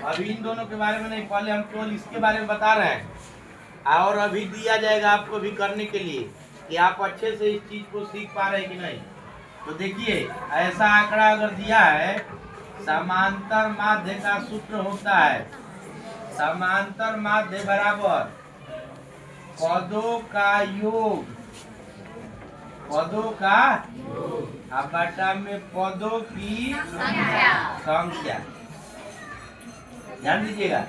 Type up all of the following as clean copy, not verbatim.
अभी इन दोनों के बारे में नहीं, पहले हम केवल इसके बारे में बता रहे हैं। और अभी दिया जाएगा आपको भी करने के लिए कि आप अच्छे से इस चीज को सीख पा रहे हैं कि नहीं। तो देखिए, ऐसा आंकड़ा अगर दिया है, समांतर माध्य का सूत्र होता है समांतर माध्य बराबर पदों का योग, पदों का बटा में पदों की संख्या। ध्यान दीजिएगा,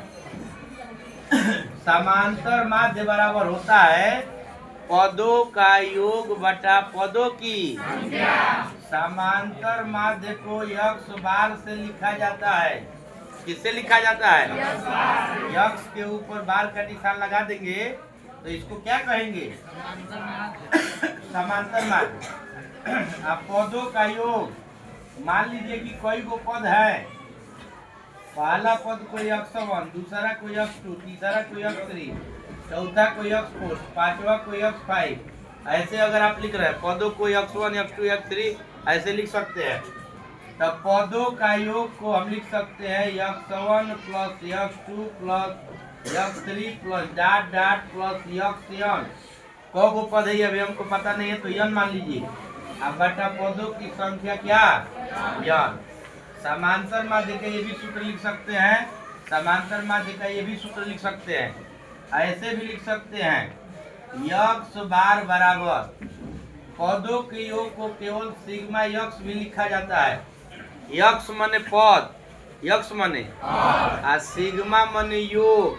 समांतर माध्य बराबर होता है पदों का योग बटा पदों की समांतर माध्य को यक्स बार से लिखा जाता है। किससे लिखा जाता है? यक्स के ऊपर बार का निशान लगा देंगे तो इसको क्या कहेंगे? समांतर माध्य। अब पदों का योग, मान लीजिए कि कोई को पद है, पहला पद को x1, दूसरा को x2, तीसरा को x3, चौथा को x4, पांचवा को x5। ऐसे अगर आप लिख रहे हैं पदों को x1, x2, x3 ऐसे लिख सकते हैं। तब पदों का योग को हम लिख सकते हैं x1 plus x2 plus x3 plus dot dot plus xn। को पद है अभी हमको पता नहीं है तो n मान लीजिए। अब बटा पदों की संख्या क्या? n। समांतर माध्य का ये भी सूत्र लिख सकते हैं, समांतर माध्य का ये भी सूत्र लिख सकते हैं। ऐसे भी लिख सकते हैं यक्स बार बराबर पदों के योग को केवल सिग्मा यक्स भी लिखा जाता है। यक्स माने पद, यक्स माने आ सिग्मा माने योग,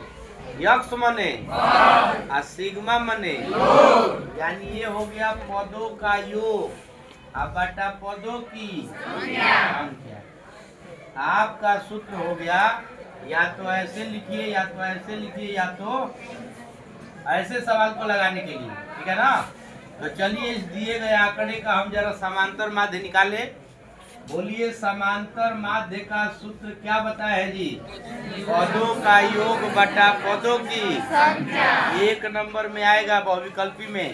यक्स माने आ सिग्मा माने यानी ये हो गया पदों का योग अब बटा पदों की संख्या। आपका सूत्र हो गया, या तो ऐसे लिखिए या तो ऐसे लिखिए या तो ऐसे सवाल को लगाने के लिए, ठीक है ना। तो चलिए इस दिए गए आंकड़े का हम जरा समांतर माध्य निकाले। बोलिए समांतर माध्य का सूत्र क्या बताया है जी? पदों का योग बटा पदों की संख्या। एक नंबर में आएगा बहुविकल्पी में,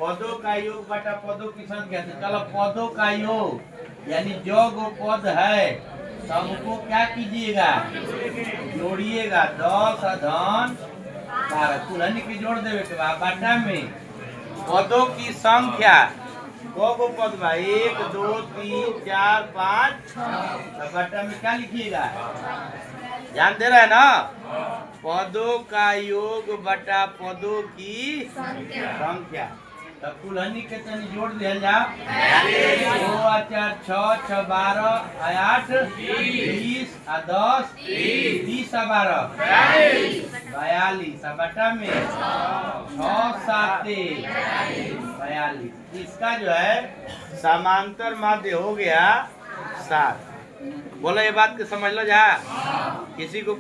पदों का योग बटा पदों की संख्या। तो चलो पदों का योग यानी जो वो पद है सबको क्या कीजिएगा? जोड़िएगा। 10 धन 12 तुरंत की जोड़ देवे के बाद बटा में पदों की संख्या। को पद बा 1 2 3 4 5 बटा में क्या लिखिएगा? ध्यान दे रहे हैं ना? पदों का योग बटा पदों की संख्या। तो कुलहनी के तनी जोड़ दिया जा। 2 4 6 6 12 8 20 10 30 12 42 बटा में 6 7 42। इसका जो है समांतर माध्य हो गया 7। बोलो ये बात के समझ लो जा। किसी को